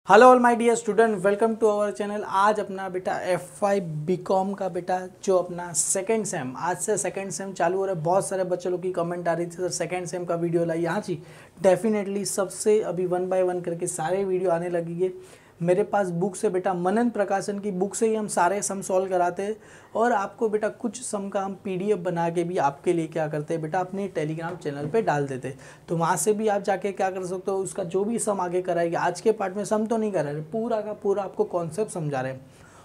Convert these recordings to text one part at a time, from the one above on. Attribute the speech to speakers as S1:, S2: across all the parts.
S1: Hello all my dear student, welcome to our channel. आज अपना बेटा F5 बीकॉम का बेटा जो अपना सेकंड सेम, आज से सेकंड सेम चालू हो रहा है। बहुत सारे बच्चों लोग की कमेंट आ रही थी सर सेकंड सेम का वीडियो लाइए। हाँ जी, डेफिनेटली सबसे अभी 1 बाय 1 करके सारे वीडियो आने लगेंगे। मेरे पास बुक से बेटा मनन प्रकाशन की बुक से ही हम सारे सम सॉल्व कराते हैं और आपको बेटा कुछ सम का हम PDF बना के भी आपके लिए क्या करते हैं बेटा अपने टेलीग्राम चैनल पे डाल देते हैं। तो वहाँ से भी आप जाके क्या कर सकते हो, उसका जो भी सम आगे कराएंगे। आज के पार्ट में सम तो नहीं करा रहे, पूरा का पूरा आपको कॉन्सेप्ट समझा रहे हैं।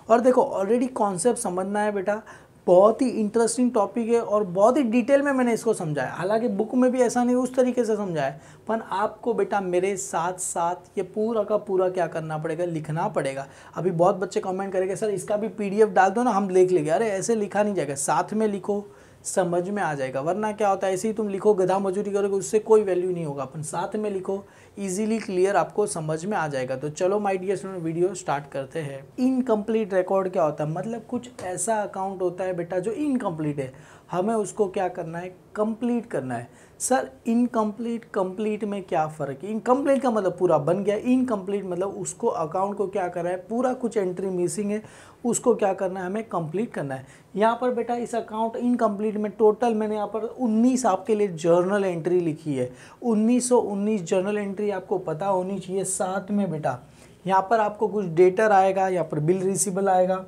S1: और देखो ऑलरेडी कॉन्सेप्ट समझना है बेटा, बहुत ही इंटरेस्टिंग टॉपिक है और बहुत ही डिटेल में मैंने इसको समझाया। हालांकि बुक में भी ऐसा नहीं उस तरीके से समझाया, पर आपको बेटा मेरे साथ साथ ये पूरा का पूरा क्या करना पड़ेगा, लिखना पड़ेगा। अभी बहुत बच्चे कमेंट करेंगे सर इसका भी PDF डाल दो ना, हम देख लेंगे। अरे ऐसे लिखा नहीं जाएगा, साथ में लिखो, समझ में आ जाएगा। वरना क्या होता है, ऐसे ही तुम लिखो गधा मजूरी करोगे, उससे कोई वैल्यू नहीं होगा। अपन साथ में लिखो, इजीली क्लियर आपको समझ में आ जाएगा। तो चलो my dear student, video start करते हैं। इनकम्प्लीट रिकॉर्ड क्या होता है, मतलब कुछ ऐसा अकाउंट होता है बेटा जो इनकम्प्लीट है, हमें उसको क्या करना है, कंप्लीट करना है। सर इनकम्प्लीट कंप्लीट में क्या फ़र्क है? इनकम्प्लीट का मतलब पूरा बन गया, इनकम्प्लीट मतलब उसको अकाउंट को क्या करा है, पूरा कुछ एंट्री मिसिंग है, उसको क्या करना है, हमें कंप्लीट करना है। यहाँ पर बेटा इस अकाउंट इनकम्प्लीट में टोटल मैंने यहाँ पर 19 आपके लिए जर्नल एंट्री लिखी है। 1919 जर्नल एंट्री आपको पता होनी चाहिए। साथ में बेटा यहाँ पर आपको कुछ डेटर आएगा, यहाँ पर बिल रिसीवेबल आएगा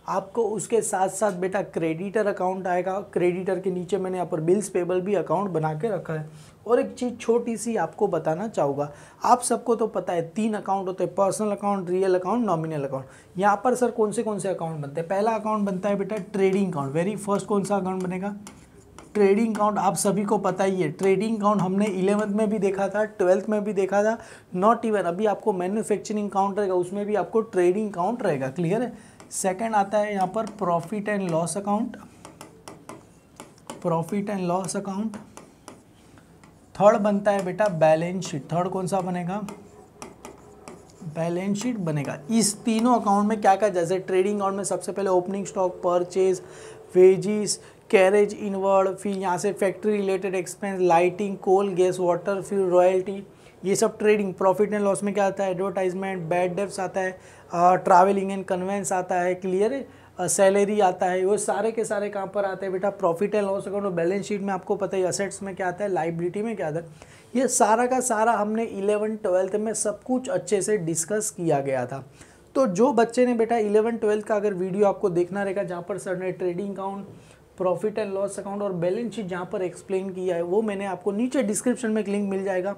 S1: आपको, उसके साथ साथ बेटा क्रेडिटर अकाउंट आएगा। क्रेडिटर के नीचे मैंने यहाँ पर बिल्स पेबल भी अकाउंट बना के रखा है। और एक चीज़ छोटी सी आपको बताना चाहूँगा, आप सबको तो पता है 3 अकाउंट होते हैं, personal account, real account, nominal account. यहाँ पर सर कौन से अकाउंट बनते हैं? पहला अकाउंट बनता है बेटा ट्रेडिंग अकाउंट। वेरी फर्स्ट कौन सा अकाउंट बनेगा? Trading account. आप सभी को पता ही है ट्रेडिंग अकाउंट हमने 11th में भी देखा था, 12th में भी देखा था। नॉट इवन अभी आपको मैन्युफैक्चरिंग अकाउंट रहेगा, उसमें भी आपको ट्रेडिंग अकाउंट रहेगा। क्लियर है? सेकंड आता है यहाँ पर profit and loss account, profit and loss account. Third बनता है बेटा बैलेंस शीट। थर्ड कौन सा बनेगा? बैलेंस शीट बनेगा। इस तीनों अकाउंट में क्या क्या, जैसे ट्रेडिंग अकाउंट में सबसे पहले opening stock, purchase, wages, carriage inward, फिर यहाँ से factory related expense, lighting, coal, gas, water, फिर रॉयल्टी, ये सब ट्रेडिंग। प्रॉफिट एंड लॉस में क्या आता है? एडवर्टाइजमेंट, बैड डेब्ट्स आता है, ट्रैवलिंग एंड कन्वेंस आता है, क्लियर है, सैलरी आता है। वो सारे के सारे कहाँ पर आते हैं बेटा? प्रॉफिट एंड लॉस अकाउंट और बैलेंस शीट में। आपको पता है असेट्स में क्या आता है, लाइबिलिटी में क्या आता है। ये सारा का सारा हमने 11th-12th में सब कुछ अच्छे से डिस्कस किया गया था। तो जो बच्चे ने बेटा 11th-12th का अगर वीडियो आपको देखना रहेगा, जहाँ पर सर ने trading account, profit and loss account और बैलेंस शीट जहाँ पर एक्सप्लेन किया है, वो मैंने आपको नीचे डिस्क्रिप्शन में एक लिंक मिल जाएगा,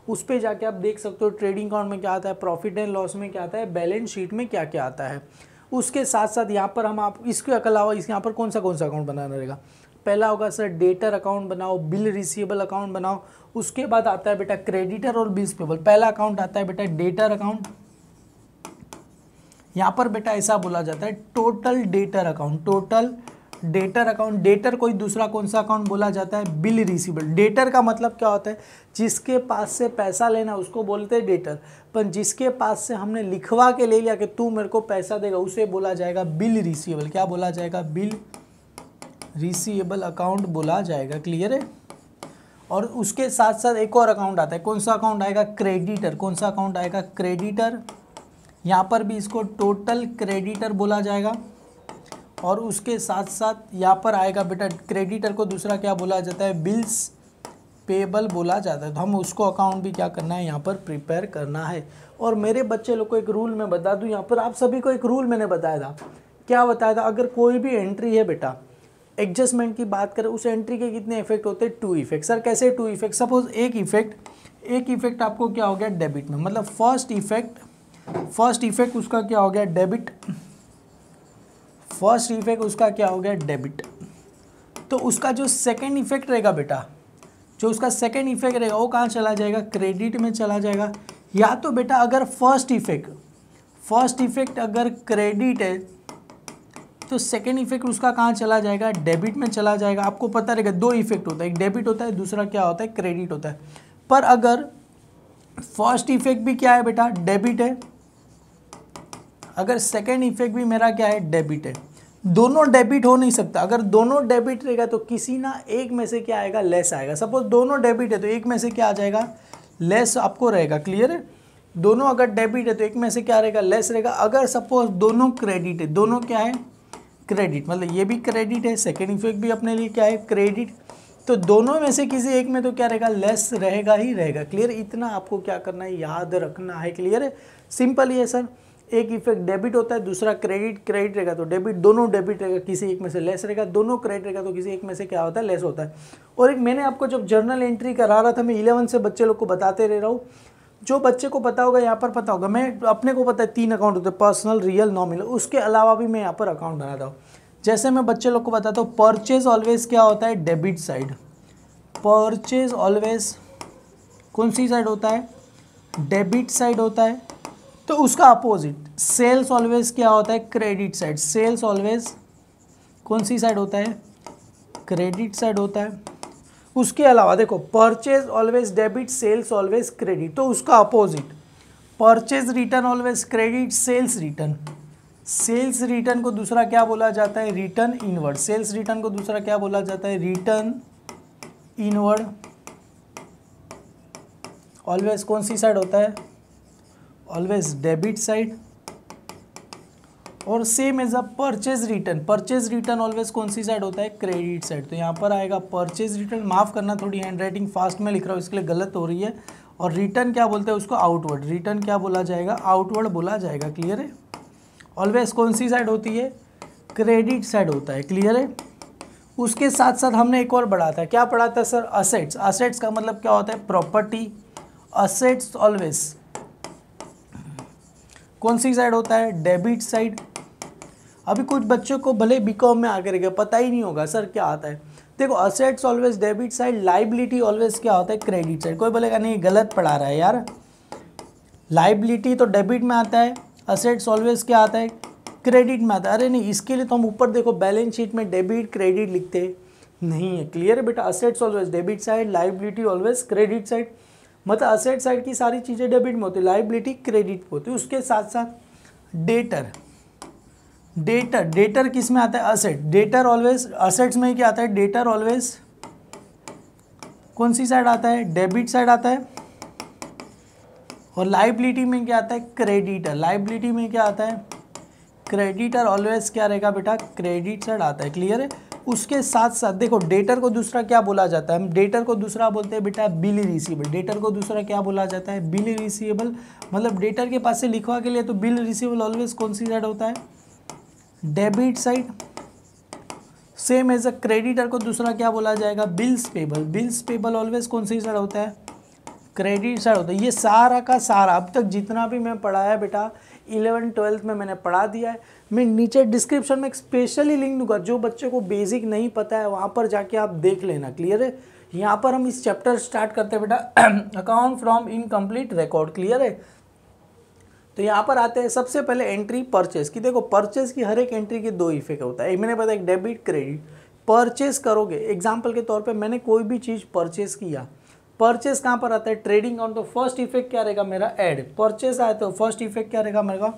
S1: उस पर जाके आप देख सकते हो ट्रेडिंग अकाउंट में क्या आता है, प्रॉफिट एंड लॉस में क्या आता है, बैलेंस शीट में क्या क्या आता है। उसके साथ साथ यहाँ पर हम आप इसके अलावा यहाँ पर कौन सा अकाउंट बनाना रहेगा? पहला होगा सर डेटर अकाउंट बनाओ, बिल रिसीवेबल अकाउंट बनाओ। उसके बाद आता है बेटा क्रेडिटर और बिल्स पेबल। पहला अकाउंट आता है बेटा डेटर अकाउंट। यहाँ पर बेटा ऐसा बोला जाता है total debtor account, total debtor account. Debtor कोई दूसरा कौन सा अकाउंट बोला जाता है? Bill receivable. डेटर का मतलब क्या होता है? जिसके पास से पैसा लेना उसको बोलते हैं डेटर, पर जिसके पास से हमने लिखवा के ले लिया कि तू मेरे को पैसा देगा, उसे बोला जाएगा बिल रिसीवेबल। क्या बोला जाएगा? बिल रिसीवेबल अकाउंट बोला जाएगा। क्लियर है? और उसके साथ साथ एक और अकाउंट आता है, कौन सा अकाउंट आएगा? क्रेडिटर। कौन सा अकाउंट आएगा? क्रेडिटर। यहाँ पर भी इसको टोटल क्रेडिटर बोला जाएगा। और उसके साथ साथ यहाँ पर आएगा बेटा क्रेडिटर को दूसरा क्या बोला जाता है? बिल्स पेबल बोला जाता है। तो हम उसको अकाउंट भी क्या करना है, यहाँ पर प्रिपेयर करना है। और मेरे बच्चे लोग को एक रूल मैं बता दूँ, यहाँ पर आप सभी को एक रूल मैंने बताया था। क्या बताया था? अगर कोई भी एंट्री है बेटा, एडजस्टमेंट की बात करें, उस एंट्री के कितने इफेक्ट होते हैं? 2 इफेक्ट। सर कैसे 2 इफेक्ट? सपोज एक इफेक्ट आपको क्या हो गया? डेबिट में, मतलब फर्स्ट इफेक्ट उसका क्या हो गया? डेबिट। फर्स्ट इफेक्ट उसका क्या हो गया? डेबिट। तो उसका जो सेकंड इफेक्ट रहेगा बेटा, जो उसका सेकंड इफेक्ट रहेगा वो कहाँ चला जाएगा? क्रेडिट में चला जाएगा। या तो बेटा अगर फर्स्ट इफेक्ट अगर क्रेडिट है तो सेकंड इफेक्ट उसका कहाँ चला जाएगा? डेबिट में चला जाएगा। आपको पता रहेगा 2 इफेक्ट होता है, एक डेबिट होता है, दूसरा क्या होता है? क्रेडिट होता है। पर अगर फर्स्ट इफेक्ट भी क्या है बेटा? डेबिट है, अगर सेकेंड इफेक्ट भी मेरा क्या है? डेबिट है। दोनों डेबिट हो नहीं सकता। अगर दोनों डेबिट रहेगा तो किसी ना एक में से क्या आएगा? लेस आएगा। सपोज दोनों डेबिट है तो एक में से क्या आ जाएगा? लेस आपको रहेगा। क्लियर है? दोनों अगर डेबिट है तो एक में से क्या रहेगा, लेस रहेगा। अगर सपोज दोनों क्रेडिट है, दोनों क्या है, क्रेडिट, मतलब ये भी क्रेडिट है, सेकेंड इफेक्ट भी अपने लिए क्या है, क्रेडिट, तो दोनों में से किसी एक में तो क्या रहेगा, लेस रहेगा ही रहेगा। क्लियर, इतना आपको क्या करना है, याद रखना है। क्लियर है, सिंपल ही है सर। एक इफेक्ट डेबिट होता है, दूसरा क्रेडिट, क्रेडिट रहेगा तो डेबिट, दोनों डेबिट रहेगा किसी एक में से लेस रहेगा, दोनों क्रेडिट रहेगा तो किसी एक में से क्या होता है, लेस होता है। और एक मैंने आपको जब जर्नल एंट्री करा रहा था, मैं 11 से बच्चे लोग को बताते रह रहा हूँ, जो बच्चे को पता होगा यहाँ पर पता होगा, मैं अपने को पता है 3 अकाउंट होते हैं, पर्सनल, रियल, नॉमिनल, उसके अलावा भी मैं यहाँ पर अकाउंट बनाता हूँ। जैसे मैं बच्चे लोग को बताता हूँ, परचेज ऑलवेज क्या होता है, डेबिट साइड, परचेज ऑलवेज कौन सी साइड होता है, डेबिट साइड होता है। तो उसका अपोजिट सेल्स ऑलवेज क्या होता है, क्रेडिट साइड, सेल्स ऑलवेज कौन सी साइड होता है, क्रेडिट साइड होता है। उसके अलावा देखो, purchase always debit, sales always credit, तो उसका opposite purchase return always credit, sales return, sales return को दूसरा क्या बोला जाता है, रिटर्न इनवर्ड, सेल्स रिटर्न को दूसरा क्या बोला जाता है, रिटर्न इनवर्ड। ऑलवेज कौन सी साइड होता है, ऑलवेज डेबिट साइड। और same as a purchase return, purchase return always कौन सी साइड होता है, क्रेडिट साइड। तो यहाँ पर आएगा परचेज रिटर्न, माफ़ करना थोड़ी हैंड राइटिंग फास्ट में लिख रहा हूँ इसके लिए गलत हो रही है। और रिटर्न क्या बोलते हैं उसको, आउटवर्ड, रिटर्न क्या बोला जाएगा, आउटवर्ड बोला जाएगा। क्लियर है, ऑलवेज कौन सी साइड होती है, क्रेडिट साइड होता है। क्लियर है। उसके साथ साथ हमने एक और पढ़ा था, क्या पढ़ा था सर, असेट्स, असेट्स का मतलब क्या होता है, प्रॉपर्टी, असेट्स ऑलवेज कौन सी साइड होता है, डेबिट साइड। अभी कुछ बच्चों को भले बीकॉम में आकर के पता ही नहीं होगा सर क्या आता है। देखो, assets always debit side, liability always क्या होता है, क्रेडिट साइड। कोई बोलेगा नहीं गलत पढ़ा रहा है यार, लाइबिलिटी तो डेबिट में आता है, असेट्स ऑलवेज क्या आता है, क्रेडिट में आता है। अरे नहीं, इसके लिए तो हम ऊपर देखो बैलेंस शीट में डेबिट क्रेडिट लिखते नहीं है। क्लियर है बेटा, assets always debit side, liability always credit side, मतलब असेट साइड की सारी चीज़ें डेबिट में होती है, लाइबिलिटी क्रेडिट में होती है। उसके साथ साथ डेटर, डेटर, डेटर किस में आता है, असेट, डेटर ऑलवेज असेट्स में क्या आता है, डेटर ऑलवेज कौन सी साइड आता है, डेबिट साइड आता है। और लाइबिलिटी में क्या आता है, क्रेडिटर, लाइबिलिटी में क्या आता है, क्रेडिटर ऑलवेज क्या रहेगा बेटा, क्रेडिट साइड आता है। क्लियर है। उसके साथ साथ देखो, डेटर को दूसरा क्या बोला जाता है, हम डेटर को दूसरा बोलते हैं बेटा बिल रिसीवेबल, डेटर को दूसरा क्या बोला जाता है, बिल रिसीवेबल, मतलब डेटर के पास से लिखवा के लिए तो बिल रिसीवेबल ऑलवेज कौन सी साइड होता है, debit side. Same as a creditor को दूसरा क्या बोला जाएगा, bills payable, bills payable always कौन सी साइड होता है, क्रेडिट साइड होता है। ये सारा का सारा अब तक जितना भी मैं पढ़ाया बेटा 11th-12th में मैंने पढ़ा दिया है। मैं नीचे डिस्क्रिप्शन में एक स्पेशली लिंक दूंगा, जो बच्चे को बेसिक नहीं पता है वहाँ पर जाके आप देख लेना। क्लियर है। यहाँ पर हम इस चैप्टर स्टार्ट करते हैं बेटा account from incomplete record. Clear है। तो यहाँ पर आते हैं सबसे पहले एंट्री परचेस की। देखो, परचेस की हर एक एंट्री के 2 इफेक्ट होता है, मैंने बताया एक डेबिट क्रेडिट। परचेस करोगे, एग्जाम्पल के तौर पे मैंने कोई भी चीज़ परचेस किया, परचेस कहाँ पर आता है, ट्रेडिंग अकाउंट, तो फर्स्ट इफेक्ट क्या रहेगा मेरा, ऐड। परचेस आया तो फर्स्ट इफेक्ट क्या रहेगा मेरा,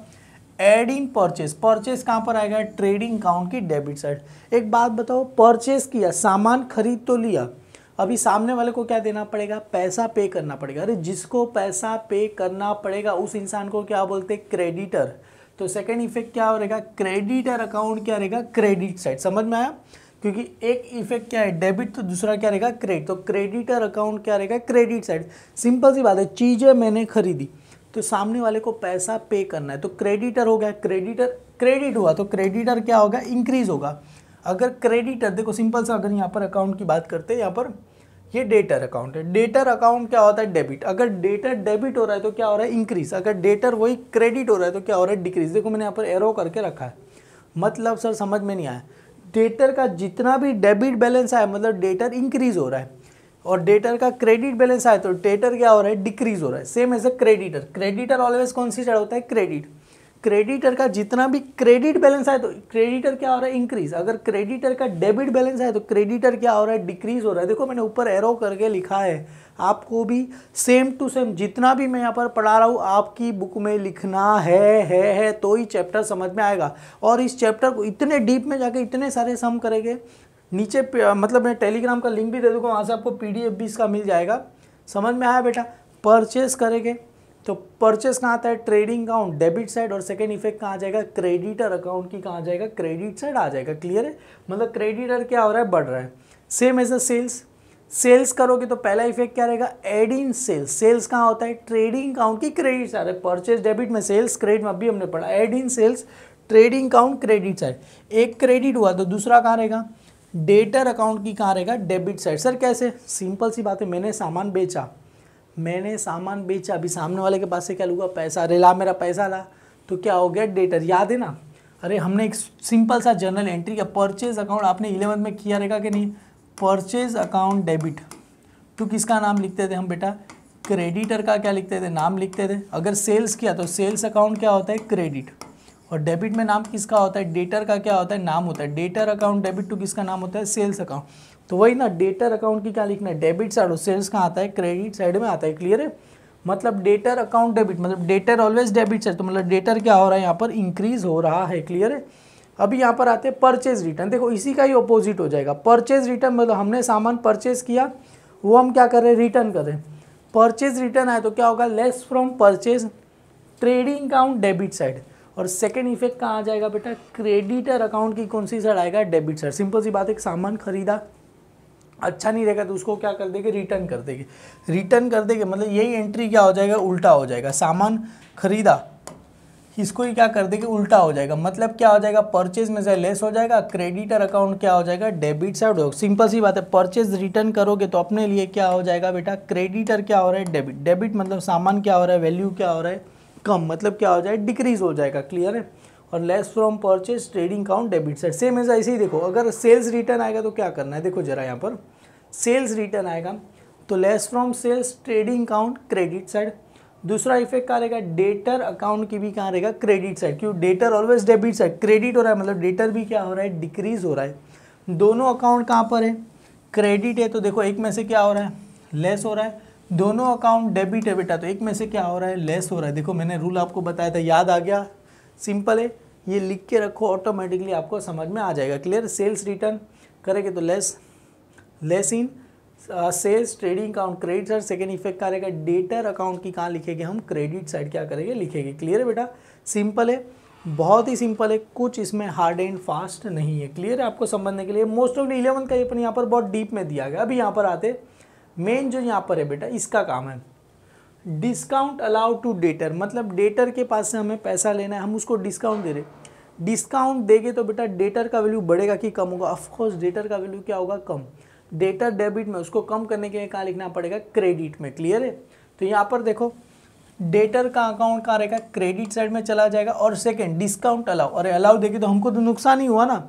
S1: ऐड इन परचेस। परचेस कहाँ पर आएगा, ट्रेडिंग अकाउंट की डेबिट साइड। एक बात बताओ, परचेस किया, सामान खरीद तो लिया, अभी सामने वाले को क्या देना पड़ेगा, पैसा पे करना पड़ेगा। अरे जिसको पैसा पे करना पड़ेगा उस इंसान को क्या बोलते हैं, क्रेडिटर। तो सेकंड इफेक्ट क्या रहेगा, क्रेडिटर अकाउंट क्या रहेगा, क्रेडिट साइड। समझ में आया, क्योंकि एक इफेक्ट क्या है डेबिट, तो दूसरा क्या रहेगा क्रेडिट, तो क्रेडिटर अकाउंट क्या रहेगा, क्रेडिट साइड। सिंपल सी बात है, चीज़ें मैंने खरीदी तो सामने वाले को पैसा पे करना है, तो क्रेडिटर हो गया, क्रेडिटर क्रेडिट हुआ तो क्रेडिटर क्या होगा, इंक्रीज होगा। अगर क्रेडिटर, देखो सिंपल सा, अगर यहाँ पर अकाउंट की बात करते हैं, यहाँ पर ये डेटर अकाउंट है, डेटर अकाउंट क्या होता है, डेबिट। अगर डेटर डेबिट हो रहा है तो क्या हो रहा है, इंक्रीज। अगर डेटर वही क्रेडिट हो रहा है तो क्या हो रहा है, डिक्रीज। देखो मैंने यहाँ पर एरो करके रखा है, मतलब सर समझ में नहीं आया, डेटर का जितना भी डेबिट बैलेंस आया मतलब डेटर इंक्रीज हो रहा है, और डेटर का क्रेडिट बैलेंस आया तो डेटर क्या हो रहा है, डिक्रीज हो रहा है। Same as a creditor, creditor always कौन सी साइड होता है, क्रेडिट। क्रेडिटर का जितना भी क्रेडिट बैलेंस आए तो क्रेडिटर क्या हो रहा है, इंक्रीज। अगर क्रेडिटर का डेबिट बैलेंस आए तो क्रेडिटर क्या हो रहा है, डिक्रीज हो रहा है। देखो मैंने ऊपर एरो करके लिखा है, आपको भी सेम टू सेम जितना भी मैं यहाँ पर पढ़ा रहा हूँ आपकी बुक में लिखना है तो ही चैप्टर समझ में आएगा। और इस चैप्टर को इतने डीप में जाके इतने सारे सम करेंगे, नीचे मतलब मैं टेलीग्राम का लिंक भी दे दूँगा, वहाँ से आपको PDF भी इसका मिल जाएगा। समझ में आया बेटा। परचेस करेंगे तो परचेस कहाँ आता है, ट्रेडिंग अकाउंट डेबिट साइड, और सेकंड इफेक्ट कहाँ आ जाएगा, क्रेडिटर अकाउंट की कहाँ आ जाएगा, क्रेडिट साइड आ जाएगा। क्लियर है, मतलब क्रेडिटर क्या हो रहा है, बढ़ रहा है। Same as a sales, sales करोगे तो पहला इफेक्ट क्या रहेगा, एड इन सेल्स। सेल्स कहाँ होता है, ट्रेडिंग अकाउंट की क्रेडिट साइड। परचेज डेबिट में सेल्स, क्रेडिट में अभी हमने पढ़ा, add in sales trading account credit side. एक क्रेडिट हुआ तो दूसरा कहाँ रहेगा, डेटर अकाउंट की कहाँ रहेगा, डेबिट साइड। सर कैसे, सिंपल सी बात है, मैंने सामान बेचा, अभी सामने वाले के पास से क्या लूँगा, पैसा। अरे ला मेरा पैसा ला, तो क्या हो गया, डेटर। याद है ना, अरे हमने एक सिंपल सा जर्नल एंट्री किया, परचेज अकाउंट आपने 11th में किया रहेगा कि नहीं, परचेज अकाउंट डेबिट तो किसका नाम लिखते थे हम बेटा, क्रेडिटर का क्या लिखते थे, नाम लिखते थे। अगर सेल्स किया तो सेल्स अकाउंट क्या होता है, क्रेडिट, और डेबिट में नाम किसका होता है, डेटर का क्या होता है, नाम होता है। डेटर अकाउंट डेबिट टू किसका नाम होता है, सेल्स अकाउंट। तो वही ना, डेटर अकाउंट की क्या लिखना है, डेबिट साइड, और सेल्स कहाँ आता है, क्रेडिट साइड में आता है। क्लियर है, मतलब डेटर अकाउंट डेबिट, मतलब डेटर ऑलवेज डेबिट साइड, तो मतलब डेटर क्या हो रहा है यहाँ पर, इंक्रीज हो रहा है। क्लियर है, अभी यहाँ पर आते हैं परचेज रिटर्न। देखो इसी का ही ऑपोजिट हो जाएगा। परचेज रिटर्न मतलब हमने सामान परचेज किया, वो हम क्या कर रहे हैं, रिटर्न कर रहे हैं। परचेज रिटर्न आए तो क्या होगा, less from purchase, trading account debit side. और सेकंड इफेक्ट कहाँ आ जाएगा बेटा, क्रेडिटर अकाउंट की कौन सी साइड आएगा, डेबिट साइड। सिंपल सी बात है, सामान खरीदा अच्छा नहीं रहेगा तो उसको क्या कर देंगे, रिटर्न कर देंगे। रिटर्न कर देंगे मतलब यही एंट्री क्या हो जाएगा, उल्टा हो जाएगा। सामान खरीदा, इसको ही क्या कर देंगे, उल्टा हो जाएगा। मतलब क्या हो जाएगा, परचेज में से लेस हो जाएगा, क्रेडिटर अकाउंट क्या हो जाएगा, डेबिट साइड हो। सिंपल सी बात है, परचेज रिटर्न करोगे तो अपने लिए क्या हो जाएगा बेटा, क्रेडिटर क्या हो रहा है, डेबिट। डेबिट मतलब सामान क्या हो रहा है, वैल्यू क्या हो रहा है, कम, मतलब क्या हो जाएगा, डिक्रीज हो जाएगा। क्लियर है, और less from purchase trading account debit side. Same ऐसा ऐसे ही देखो, अगर सेल्स रिटर्न आएगा तो क्या करना है, देखो जरा यहाँ पर सेल्स रिटर्न आएगा तो less from sales trading account credit side. दूसरा इफेक्ट क्या रहेगा, डेटर अकाउंट की भी कहाँ रहेगा, क्रेडिट साइड। क्यों, debtor always debit side, credit हो रहा है मतलब डेटर भी क्या हो रहा है, डिक्रीज हो रहा है। दोनों अकाउंट कहाँ पर है, क्रेडिट है, तो देखो एक में से क्या हो रहा है, लेस हो रहा है। दोनों अकाउंट डेबिट है बेटा, तो एक में से क्या हो रहा है, लेस हो रहा है। देखो मैंने रूल आपको बताया था, याद आ गया, सिंपल है, ये लिख के रखो, ऑटोमेटिकली आपको समझ में आ जाएगा। क्लियर, सेल्स रिटर्न करेंगे तो less in sales trading account credit side. Second effect क्या रहेगा, डेटर अकाउंट की कहाँ लिखेंगे हम, क्रेडिट साइड क्या करेंगे, लिखेंगे। क्लियर है बेटा, सिंपल है, बहुत ही सिंपल है, कुछ इसमें हार्ड एंड फास्ट नहीं है। क्लियर है, आपको समझने के लिए। मोस्ट ऑफ 11th का ये यहाँ पर बहुत डीप में दिया गया। अभी यहाँ पर आते, मेन जो यहाँ पर है बेटा, इसका काम है डिस्काउंट अलाउड टू डेटर। मतलब डेटर के पास से हमें पैसा लेना है, हम उसको डिस्काउंट दे रहे। डिस्काउंट देंगे तो बेटा डेटर का वैल्यू बढ़ेगा कि कम होगा, ऑफकोर्स डेटर का वैल्यू क्या होगा, कम। डेटर डेबिट में, उसको कम करने के लिए कहाँ लिखना पड़ेगा, क्रेडिट में। क्लियर है, तो यहाँ पर देखो डेटर का अकाउंट कहाँ रहेगा, क्रेडिट साइड में चला जाएगा। और सेकंड डिस्काउंट अलाउ, अरे अलाउ देगी तो हमको तो नुकसान ही हुआ ना,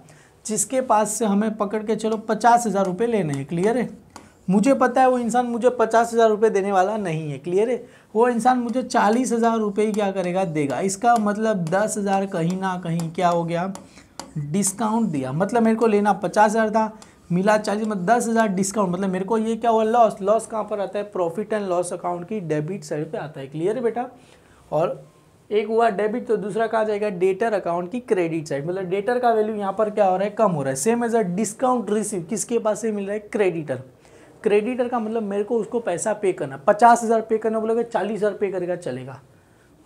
S1: जिसके पास से हमें पकड़ के चलो 50,000 रुपये लेने हैं। क्लियर है, मुझे पता है वो इंसान मुझे 50,000 रुपये देने वाला नहीं है। क्लियर है, वो इंसान मुझे 40,000 रुपये ही क्या करेगा, देगा। इसका मतलब 10,000 कहीं ना कहीं क्या हो गया, डिस्काउंट दिया। मतलब मेरे को लेना 50,000 था, मिला 40, मतलब 10,000 डिस्काउंट। मतलब मेरे को ये क्या हुआ, लॉस। लॉस कहाँ पर आता है, प्रॉफिट एंड लॉस अकाउंट की डेबिट साइड पे आता है। क्लियर है बेटा, और एक हुआ डेबिट, तो दूसरा कहा जाएगा डेटर अकाउंट की क्रेडिट साइड। मतलब डेटर का वैल्यू यहाँ पर क्या हो रहा है, कम हो रहा है। Same as a discount receive, किसके पास से मिल रहा है, क्रेडिटर। क्रेडिटर का मतलब मेरे को उसको पैसा पे करना, 50,000 पे करना, बोलेगा 40,000 पे करेगा चलेगा,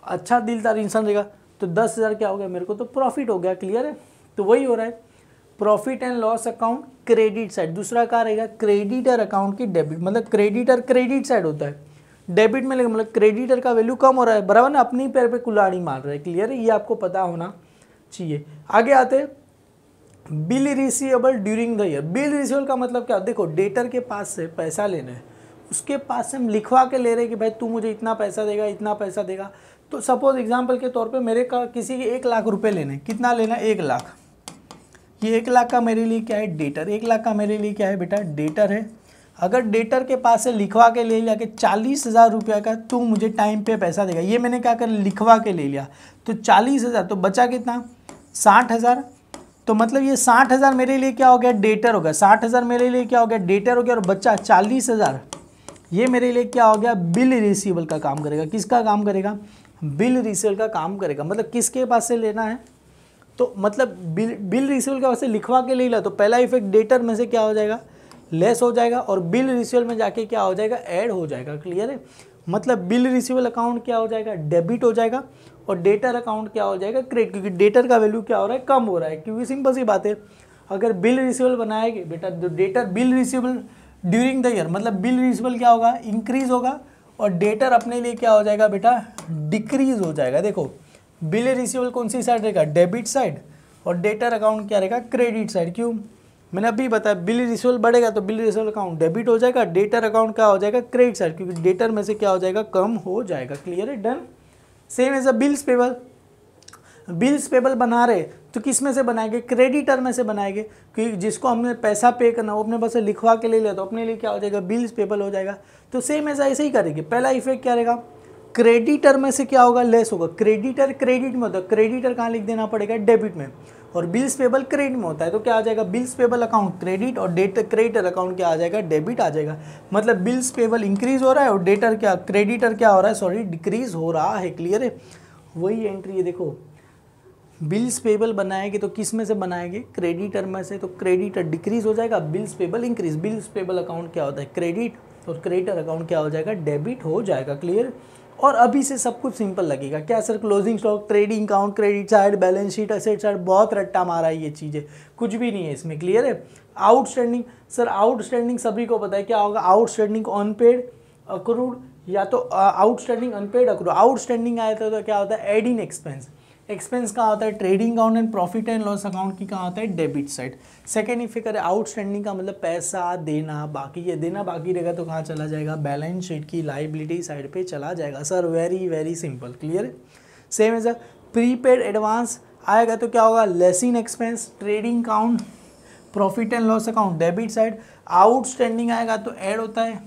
S1: अच्छा दिलदार इंसान रहेगा, तो 10,000 क्या हो गया, मेरे को तो प्रॉफिट हो गया। क्लियर है, तो वही हो रहा है, profit and loss account credit side. दूसरा क्या रहेगा, क्रेडिटर अकाउंट की डेबिट। मतलब क्रेडिटर क्रेडिट साइड होता है, डेबिट में लेकिन मतलब क्रेडिटर का वैल्यू कम हो रहा है, बराबर ना, अपनी पैर पे कुल्हाड़ी मार रहा है। क्लियर है, ये आपको पता होना चाहिए। आगे आते bill receivable during the year. Bill receivable का मतलब क्या, देखो डेटर के पास से पैसा लेना है, उसके पास से हम लिखवा के ले रहे हैं कि भाई तू मुझे इतना पैसा देगा, इतना पैसा देगा। तो सपोज एग्जांपल के तौर पे मेरे का किसी के 1 लाख रुपए लेने, कितना लेना है, 1 लाख। ये 1 लाख का मेरे लिए क्या है, डेटर। 1 लाख का मेरे लिए क्या है बेटा, डेटर है। अगर डेटर के पास से लिखवा के ले लिया कि 40,000 रुपये का तू मुझे टाइम पे पैसा देगा, ये मैंने क्या कर लिखवा के ले लिया, तो 40,000, तो बचा कितना, 60,000। तो मतलब ये 60,000 मेरे लिए क्या हो गया, डेटर हो गया। 60,000 मेरे लिए क्या हो गया, डेटर हो गया। और बच्चा 40,000 ये मेरे लिए क्या हो गया, बिल रिसीवेबल का काम करेगा। किसका काम करेगा, बिल रिसीवेबल का काम करेगा। मतलब किसके पास से लेना है, तो मतलब बिल रिसीवेबल के पास से लिखवा के ले लिया, तो पहला इफेक्ट डेटर में से क्या हो जाएगा, लेस हो जाएगा, और बिल रिसीवेबल में जाके क्या हो जाएगा, ऐड हो जाएगा। क्लियर है, मतलब बिल रिसीवेबल अकाउंट क्या हो जाएगा, डेबिट हो जाएगा, और डेटर अकाउंट क्या हो जाएगा, क्रेडिट, क्योंकि डेटर का वैल्यू क्या हो रहा है, कम हो रहा है, क्योंकि सिंपल सी बात है, अगर बिल रिसीवेबल बनाएंगे बेटा, जो debtor bill receivable during the year, मतलब बिल रिसीवेबल क्या होगा, इंक्रीज होगा, और डेटर अपने लिए क्या हो जाएगा बेटा, डिक्रीज हो जाएगा। देखो बिल रिसीवेबल कौन सी साइड रहेगा, डेबिट साइड, और डेटर अकाउंट क्या रहेगा, क्रेडिट साइड। क्यों, मैंने अभी बताया बिल रिसीवेबल बढ़ेगा तो बिल रिसीवेबल अकाउंट डेबिट हो जाएगा, डेटर अकाउंट क्या हो जाएगा, क्रेडिट साइड, क्योंकि डेटर में से क्या हो जाएगा, कम हो जाएगा। क्लियर है, done. Same as a bills payable, bills payable बना रहे तो किस में से बनाएंगे, क्रेडिटर में से बनाएंगे, क्योंकि जिसको हमने पैसा पे करना वो अपने पास से लिखवा के ले लिया तो अपने लिए क्या हो जाएगा, बिल्स पेबल हो जाएगा। तो सेम ऐसा ऐसे ही करेंगे। पहला इफेक्ट क्या रहेगा, क्रेडिटर में से क्या होगा, लेस होगा, क्रेडिटर क्रेडिट में होता है, क्रेडिटर कहाँ लिख देना पड़ेगा, डेबिट में, और बिल्स पेबल क्रेडिट में होता है, तो क्या आ जाएगा, बिल्स पेबल अकाउंट क्रेडिट, और डेटर क्रेडिटर अकाउंट क्या आ जाएगा, डेबिट आ जाएगा। मतलब बिल्स पेबल इंक्रीज हो रहा है और डेटर क्या, क्रेडिटर क्या हो रहा है, सॉरी डिक्रीज हो रहा है। क्लियर है, वही एंट्री है। देखो बिल्स पेबल बनाएंगे तो किस में से बनाएंगे, क्रेडिटर में से, तो क्रेडिटर डिक्रीज हो जाएगा, bills payable increase, bills payable account क्या होता है, क्रेडिट, और क्रेडिटर अकाउंट क्या हो जाएगा, डेबिट हो जाएगा। क्लियर, और अभी से सब कुछ सिंपल लगेगा। क्या sir, closing stock, trading account, credit side, balance sheet, asset side, बहुत रट्टा मारा है ये चीज़ें, कुछ भी नहीं है इसमें। क्लियर है। आउटस्टैंडिंग, सर आउटस्टैंडिंग सभी को पता है क्या होगा, आउटस्टैंडिंग अनपेड अक्रूड, या तो आउटस्टैंडिंग अनपेड अक्रूड। आउटस्टैंडिंग आया था तो क्या होता है, एड इन एक्सपेंस, एक्सपेंस कहाँ होता है, trading account and profit and loss account की कहाँ होता है, डेबिट साइड। सेकेंड इफेक्ट है आउटस्टैंडिंग का मतलब पैसा देना बाकी, ये देना बाकी रहेगा तो कहाँ चला जाएगा, बैलेंस शीट की लाइबिलिटी साइड पे चला जाएगा। Sir very very simple. Clear है। Same as a prepaid advance आएगा तो क्या होगा, less in expense, trading account, profit and loss account, debit side. Outstanding आएगा तो ऐड होता है,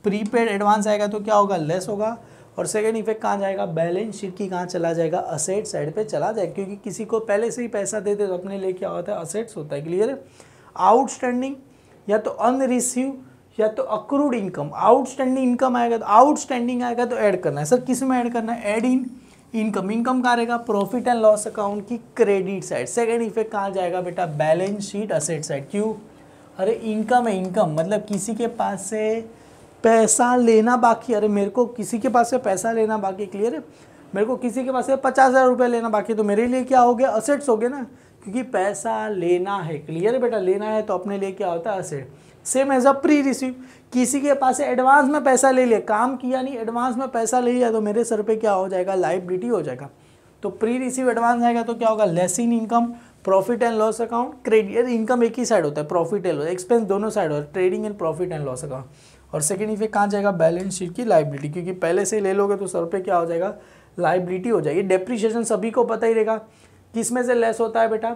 S1: प्रीपेड एडवांस आएगा तो क्या होगा, लेस होगा, और सेकेंड इफेक्ट कहाँ जाएगा, बैलेंस शीट की कहाँ चला जाएगा, असेट साइड पे चला जाएगा, क्योंकि किसी को पहले से ही पैसा देते तो अपने लिए क्या होता है, असेट्स होता है। क्लियर है। आउटस्टैंडिंग या तो अनरिसीव या तो अक्रूड इनकम, आउटस्टैंडिंग इनकम आएगा तो आउटस्टैंडिंग आएगा तो ऐड करना है। सर किस में ऐड करना है, ऐड इन इनकम, इनकम कहाँ रहेगा, प्रॉफिट एंड लॉस अकाउंट की क्रेडिट साइड। सेकेंड इफेक्ट कहाँ जाएगा बेटा, बैलेंस शीट असेट साइड। क्यों, अरे इनकम है, इनकम मतलब किसी के पास से पैसा लेना बाकी, अरे मेरे को किसी के पास से पैसा लेना बाकी। क्लियर है। मेरे को किसी के पास से 50,000 रुपये लेना बाकी, तो मेरे लिए क्या हो गया, असेट्स हो गए ना, क्योंकि पैसा लेना है। क्लियर है बेटा, लेना है तो अपने लिए क्या होता है, asset. Same as a pre receive, किसी के पास से एडवांस में पैसा ले लिया, काम किया नहीं, एडवांस में पैसा ले लिया तो मेरे सर पे क्या हो जाएगा, लाइबिलिटी हो जाएगा। तो प्री रिसीव एडवांस आएगा तो क्या होगा, less in income, profit and loss account, credit. Income एक ही साइड होता है, प्रॉफिट एंड लॉस, एक्सपेंस दोनों साइड होता है, trading and profit and loss account. और सेकेंड इफेक्ट कहाँ जाएगा, बैलेंस शीट की लाइबिलिटी, क्योंकि पहले से ले लोगे तो सर पे क्या हो जाएगा, लाइबिलिटी हो जाएगी। डेप्रिसिएशन सभी को पता ही रहेगा, किस में से लेस होता है बेटा,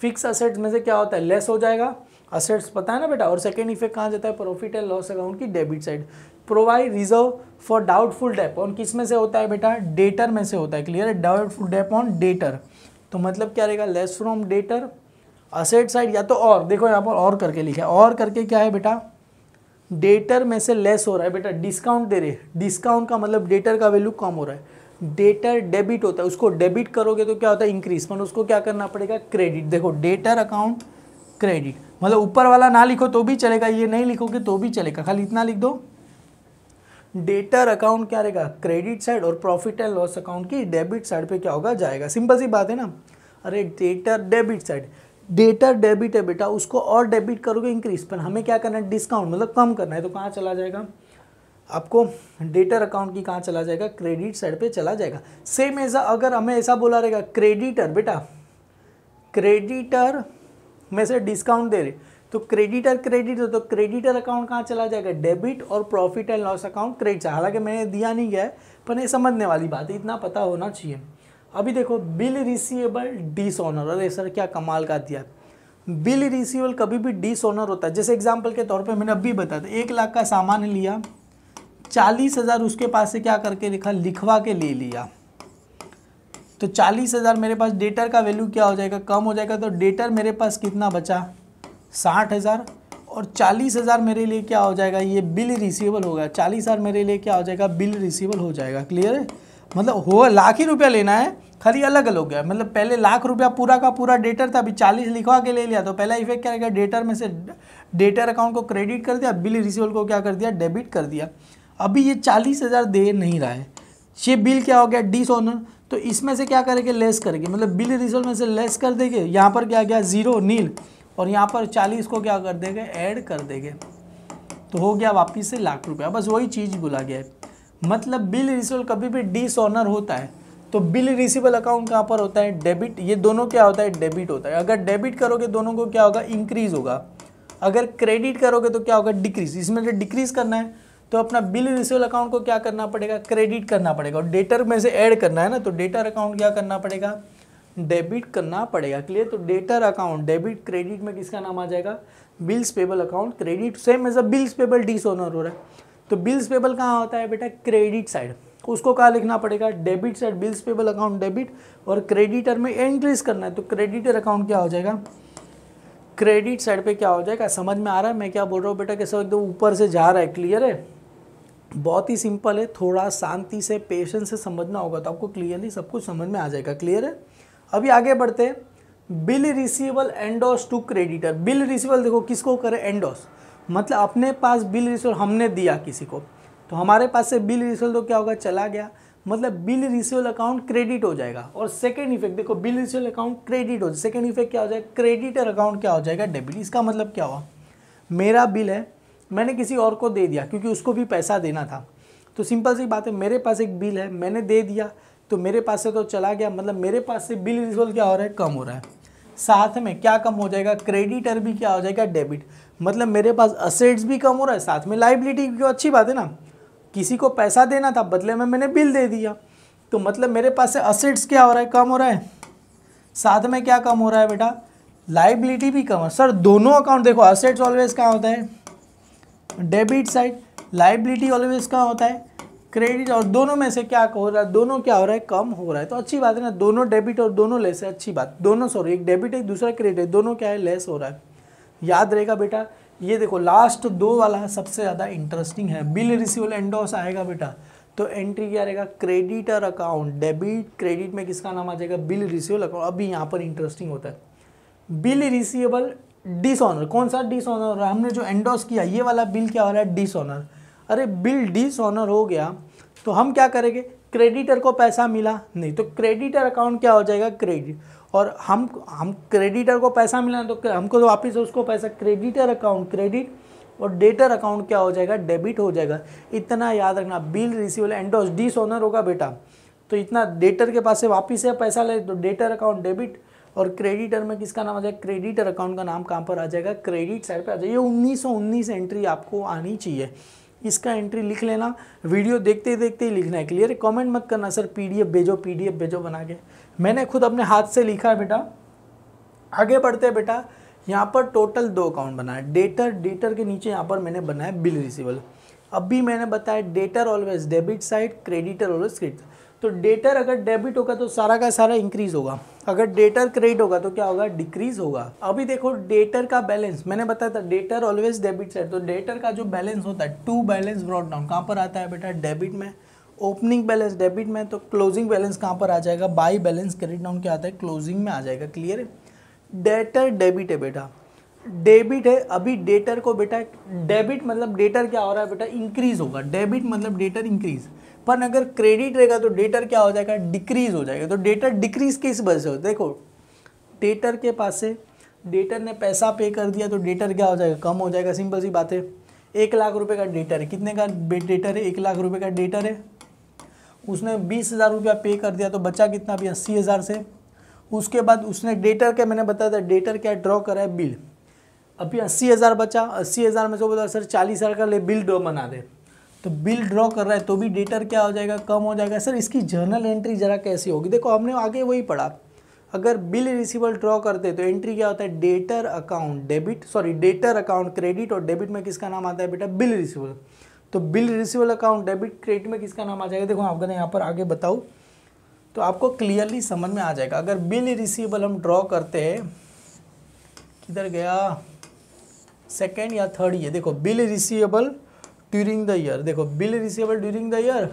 S1: फिक्स असेट्स में से क्या होता है, लेस हो जाएगा, असेट्स पता है ना बेटा। और सेकेंड इफेक्ट कहाँ जाता है, प्रॉफिट एंड लॉस अकाउंट की debit side. Provide reserve for doubtful debt, और किस में से होता है बेटा, डेटर में से होता है। क्लियर है। डाउटफुल डेट ऑन डेटर, तो मतलब क्या रहेगा, less from debtor, asset side, या तो और, देखो यहाँ पर और करके लिखा है, और करके क्या है बेटा, डेटर में से लेस हो रहा है बेटा, डिस्काउंट दे रहे, डिस्काउंट का मतलब डेटर का वैल्यू कम हो रहा है। डेटर डेबिट होता है, उसको डेबिट करोगे तो क्या होता है, इंक्रीज, पर उसको क्या करना पड़ेगा, क्रेडिट। देखो डेटर अकाउंट क्रेडिट, मतलब ऊपर वाला ना लिखो तो भी चलेगा, ये नहीं लिखोगे तो भी चलेगा, खाली इतना लिख दो, डेटर अकाउंट क्या रहेगा, क्रेडिट साइड, और प्रॉफिट एंड लॉस अकाउंट की डेबिट साइड पे क्या होगा, जाएगा। सिंपल सी बात है ना। अरे debtor debit side, debtor debit है बेटा, उसको और डेबिट करोगे इंक्रीज, पर हमें क्या करना है, डिस्काउंट मतलब कम करना है, तो कहाँ चला जाएगा आपको, डेटर अकाउंट की कहाँ चला जाएगा, क्रेडिट साइड पे चला जाएगा। सेम ऐसा अगर हमें ऐसा बोला रहेगा, क्रेडिटर बेटा, क्रेडिटर में से डिस्काउंट दे रहे तो क्रेडिटर क्रेडिटर, तो क्रेडिटर अकाउंट कहाँ चला जाएगा, डेबिट, और profit and loss account credit. हालांकि मैंने दिया नहीं गया है, पर ये समझने वाली बात है, इतना पता होना चाहिए। अभी देखो बिल रिसीवेबल डिसऑनर, अरे सर क्या कमाल का दिया, बिल रिसीवेबल कभी भी डिसऑनर होता है। जैसे एग्जांपल के तौर पे मैंने अभी बताया था, 1 लाख का सामान लिया, 40,000 उसके पास से क्या करके लिखा, लिखवा के ले लिया, तो 40,000 मेरे पास डेटर का वैल्यू क्या हो जाएगा, कम हो जाएगा, तो डेटर मेरे पास कितना बचा, 60,000, और 40,000 मेरे लिए क्या हो जाएगा, ये बिल रिसीवेबल होगा, 40,000 मेरे लिए क्या हो जाएगा, बिल रिसीवेबल हो जाएगा। क्लियर है। मतलब हो लाख ही रुपया लेना है, खाली अलग अलग हो गया, मतलब पहले लाख रुपया पूरा का पूरा डेटर था, अभी 40 लिखवा के ले लिया, तो पहला इफेक्ट क्या रहेगा, डेटर में से डेटर अकाउंट को क्रेडिट कर दिया, बिल रिसीवेबल को क्या कर दिया, डेबिट कर दिया। अभी ये 40,000 दे नहीं रहा है, ये बिल क्या हो गया डिसऑनर, तो इसमें से क्या करेंगे लेस करेंगे, मतलब बिल रिसीवेबल में से लेस कर देंगे, यहाँ पर क्या गया 0 नील, और यहाँ पर 40 को क्या कर देंगे ऐड कर देंगे, तो हो गया वापिस से लाख रुपया। बस वही चीज़ बोला गया है, मतलब बिल रिसीवेबल कभी भी डिसऑनर होता है तो बिल रिसीवेबल अकाउंट कहाँ पर होता है डेबिट, ये दोनों क्या होता है डेबिट होता है। अगर डेबिट करोगे दोनों को क्या होगा इंक्रीज होगा, अगर क्रेडिट करोगे तो क्या होगा डिक्रीज। इसमें जो डिक्रीज करना है तो अपना बिल रिसीवेबल अकाउंट को क्या करना पड़ेगा क्रेडिट करना पड़ेगा, और डेटर में से ऐड करना है ना, तो डेटर अकाउंट क्या करना पड़ेगा डेबिट करना पड़ेगा। क्लियर, तो डेटर अकाउंट डेबिट क्रेडिट में किसका नाम आ जाएगा bills payable account credit. Same as a bills payable dishonour हो रहा है, तो बिल्स पेबल कहाँ होता है बेटा क्रेडिट साइड, उसको कहाँ लिखना पड़ेगा debit side, bills payable account debit, और क्रेडिटर में इंक्रीज करना है तो क्रेडिटर अकाउंट क्या हो जाएगा क्रेडिट साइड पे क्या हो जाएगा। समझ में आ रहा है मैं क्या बोल रहा हूँ बेटा, कैसे एकदम ऊपर से जा रहा है, क्लियर है, बहुत ही सिंपल है, थोड़ा शांति से पेशेंस से समझना होगा तो आपको क्लियरली सब कुछ समझ में आ जाएगा। क्लियर है, अभी आगे बढ़ते हैं। Bill receivable endorse to creditor, bill receivable देखो किसको करे एंडोस, मतलब अपने पास बिल रिसीवेबल हमने दिया किसी को, तो हमारे पास से बिल रिसीवेबल तो क्या होगा चला गया, मतलब बिल रिसीवेबल अकाउंट क्रेडिट हो जाएगा। और सेकंड इफेक्ट देखो बिल रिसीवेबल अकाउंट क्रेडिट हो, सेकंड इफेक्ट क्या हो जाएगा क्रेडिटर अकाउंट क्या हो जाएगा डेबिट। इसका मतलब क्या हुआ, मेरा बिल है मैंने किसी और को दे दिया क्योंकि उसको भी पैसा देना था, तो सिंपल सी बात है मेरे पास एक बिल है मैंने दे दिया तो मेरे पास से तो चला गया, मतलब मेरे पास से बिल रिसीवेबल क्या हो रहा है कम हो रहा है। साथ में क्या कम हो जाएगा क्रेडिटर भी क्या हो जाएगा डेबिट, मतलब मेरे पास असेट्स भी कम हो रहा है साथ में लाइबिलिटी भी, अच्छी बात है ना, किसी को पैसा देना था बदले में मैंने बिल दे दिया, तो मतलब मेरे पास से असेट्स क्या हो रहा है कम हो रहा है, साथ में क्या कम हो रहा है बेटा लाइबिलिटी भी कम है। सर दोनों अकाउंट देखो, असेट्स ऑलवेज कहाँ होता है डेबिट साइड, लाइबिलिटी ऑलवेज कहाँ होता है क्रेडिट, और दोनों में से क्या हो रहा है दोनों क्या हो रहा है कम हो रहा है, तो अच्छी बात है ना, दोनों डेबिट और दोनों लेस है, अच्छी बात, दोनों सॉरी एक डेबिट है दूसरा क्रेडिट है, दोनों क्या है लेस हो रहा है। याद रहेगा बेटा, ये देखो लास्ट दो वाला सबसे ज़्यादा इंटरेस्टिंग है, बिल रिसीवेबल एंडोस आएगा बेटा, तो एंट्री क्या रहेगा क्रेडिटर अकाउंट डेबिट, क्रेडिट में किसका नाम आ जाएगा बिल रिसीवेबल अकाउंट। अभी यहाँ पर इंटरेस्टिंग होता है बिल रिसीवेबल डिसऑनर, कौन सा डिसऑनर हो रहा है, हमने जो एंडोस किया ये वाला बिल क्या हो रहा है डिसऑनर। अरे बिल डिसऑनर हो गया तो हम क्या करेंगे क्रेडिटर को पैसा मिला नहीं, तो क्रेडिटर अकाउंट क्या हो जाएगा क्रेडिट, और हम क्रेडिटर को पैसा मिला तो हमको तो वापस उसको पैसा क्रेडिटर अकाउंट क्रेडिट, और डेटर अकाउंट क्या हो जाएगा डेबिट हो जाएगा। इतना याद रखना बिल रिसीवेबल एंडोस डिसऑनर होगा बेटा, तो इतना डेटर के पास से वापिस से पैसा ले तो डेटर अकाउंट डेबिट, और क्रेडिटर में किसका नाम आ जाएगा क्रेडिटर अकाउंट का नाम कहाँ पर आ जाएगा क्रेडिट साइड पे आ जाएगा। ये 1919 एंट्री आपको आनी चाहिए, इसका एंट्री लिख लेना, वीडियो देखते ही लिखना है। क्लियर है, कमेंट मत करना सर पीडीएफ भेजो बना के, मैंने खुद अपने हाथ से लिखा है बेटा। आगे बढ़ते हैं बेटा, यहाँ पर टोटल 2 अकाउंट बना है, डेटर के नीचे यहाँ पर मैंने बनाया बिल रिसीवेबल। अभी मैंने बताया debtor always debit side, creditor always credit, तो डेटर अगर डेबिट होगा तो सारा का सारा इंक्रीज होगा, अगर डेटर क्रेडिट होगा तो क्या होगा डिक्रीज होगा। अभी देखो डेटर का बैलेंस मैंने बताया था डेटर ऑलवेज डेबिट साइड, तो डेटर का जो बैलेंस होता है टू बैलेंस ब्रॉट डाउन कहाँ पर आता है बेटा डेबिट में, ओपनिंग बैलेंस डेबिट में, तो क्लोजिंग बैलेंस कहाँ पर आ जाएगा बाई बैलेंस क्रेडिट डाउन क्या आता है क्लोजिंग में आ जाएगा। क्लियर है, डेटर डेबिट है बेटा, डेबिट है, अभी डेटर को बेटा डेबिट मतलब डेटर क्या हो रहा है बेटा इंक्रीज होगा, डेबिट मतलब डेटर इंक्रीज, पर अगर क्रेडिट रहेगा तो डेटर क्या हो जाएगा डिक्रीज हो जाएगा। तो डेटर डिक्रीज किस वजह से हो, देखो डेटर के पास से डेटर ने पैसा पे कर दिया तो डेटर क्या हो जाएगा कम हो जाएगा, सिंपल सी बात है। 1 लाख रुपए का डेटर है, कितने का डेटर है 1 लाख रुपए का डेटर है, उसने 20,000 रुपया पे कर दिया तो बचा कितना भी 80,000 से, उसके बाद उसने डेटर के मैंने बताया था डेटर क्या ड्रॉ करा है बिल, अभी 80,000 बचा, 80,000 में से बोला सर 40,000 का ले बिल ड्रॉ बना दे, तो बिल ड्रॉ कर रहा है तो भी डेटर क्या हो जाएगा कम हो जाएगा। सर इसकी जर्नल एंट्री जरा कैसी होगी, देखो हमने आगे वही पढ़ा, अगर बिल रिसीवेबल ड्रॉ करते तो एंट्री क्या होता है debtor account debit sorry debtor account credit, और डेबिट में किसका नाम आता है बेटा बिल रिसीवेबल, तो bill receivable account debit credit में किसका नाम आ जाएगा। देखो आपको यहाँ पर आगे बताऊँ तो आपको क्लियरली समझ में आ जाएगा। अगर बिल रिसीवेबल हम ड्रॉ करते हैं, किधर गया सेकेंड या थर्ड, ये देखो bill receivable during the year, देखो bill receivable during the year,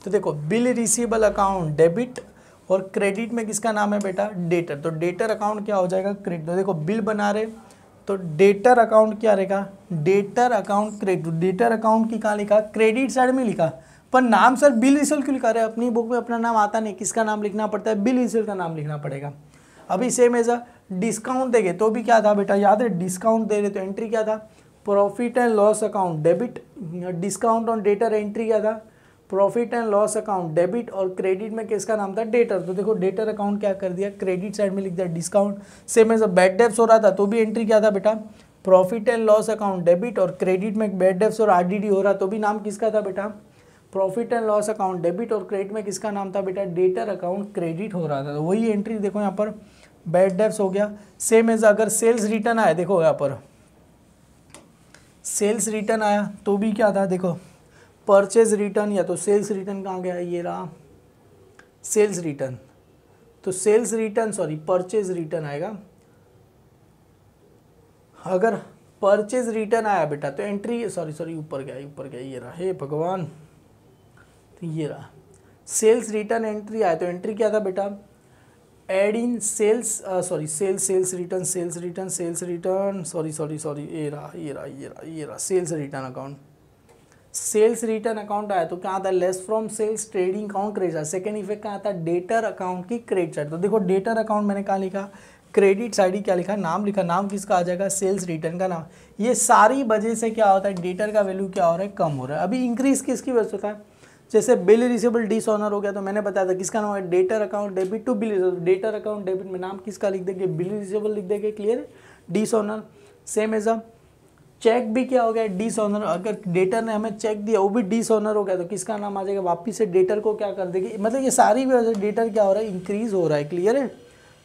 S1: तो देखो बिल रिसीवेबल अकाउंट डेबिट और क्रेडिट में किसका नाम है बेटा डेटर, तो डेटर अकाउंट क्या हो जाएगा क्रेडिट, तो देखो बिल बना रहे तो डेटर अकाउंट क्या रहेगा, debtor account credit, debtor account की कहाँ लिखा, क्रेडिट साइड में लिखा, पर नाम सर बिल रिसीव क्यों लिखा रहे, अपनी बुक में अपना नाम आता नहीं, किसका नाम लिखना पड़ता है, बिल रिसीव का नाम लिखना पड़ेगा। अभी सेम एज अ डिस्काउंट देंगे तो भी क्या था बेटा, याद है डिस्काउंट दे रहे तो एंट्री क्या था, profit and loss account debit, discount on debtor entry क्या था, profit and loss account debit, और क्रेडिट में किसका नाम था, डेटर। तो देखो डेटर अकाउंट क्या कर दिया, क्रेडिट साइड में लिख दिया discount. Same as bad debts हो रहा था तो भी एंट्री क्या था बेटा, profit and loss account debit, और क्रेडिट में बैड डेब्ट्स और आरडीडी हो रहा तो भी नाम किसका था बेटा, profit and loss account debit, और क्रेडिट में किसका नाम था बेटा, डेटर अकाउंट क्रेडिट हो रहा था। तो वही एंट्री देखो यहाँ पर बैड डेब्ट्स हो गया। सेम एज अगर सेल्स रिटर्न आया, देखो यहाँ पर सेल्स रिटर्न आया तो भी क्या था, देखो परचेज रिटर्न, या तो सेल्स रिटर्न कहाँ गया, ये रहा सेल्स रिटर्न, तो sales return sorry purchase return आएगा। अगर परचेज रिटर्न आया बेटा तो एंट्री सॉरी ऊपर गया ये रहा, हे भगवान, तो ये रहा सेल्स रिटर्न एंट्री आया तो एंट्री क्या था बेटा, add in sales sorry sales return sorry ये रहा sales return account, sales return account आया तो क्या आता है, less from sales trading account credit. Second effect क्या आता है, डेटर अकाउंट की क्रेडिट साइड। तो देखो डेटर अकाउंट मैंने कहाँ लिखा, क्रेडिट साइड ही क्या लिखा, नाम लिखा, नाम किसका आ जाएगा, सेल्स रिटर्न का नाम। ये सारी वजह से क्या होता है, डेटर का वैल्यू क्या हो रहा है, कम हो रहा है। अभी इंक्रीज किसकी वजह से होता है, जैसे बिल रिसीवेबल डिसऑनर हो गया तो मैंने बताया था किसका नाम है, debtor account debit to bill receivable, debtor account debit में नाम किसका लिख देंगे, बिल रिसीवेबल लिख देंगे, क्लियर है, dishonour. Same as a cheque भी क्या हो गया, डिसऑनर, अगर डेटर ने हमें चेक दिया वो भी डिसऑनर हो गया तो किसका नाम आ जाएगा, वापिस से डेटर को क्या कर देगी, मतलब ये सारी वजह से डेटर क्या हो रहा है, इंक्रीज हो रहा है, क्लियर है।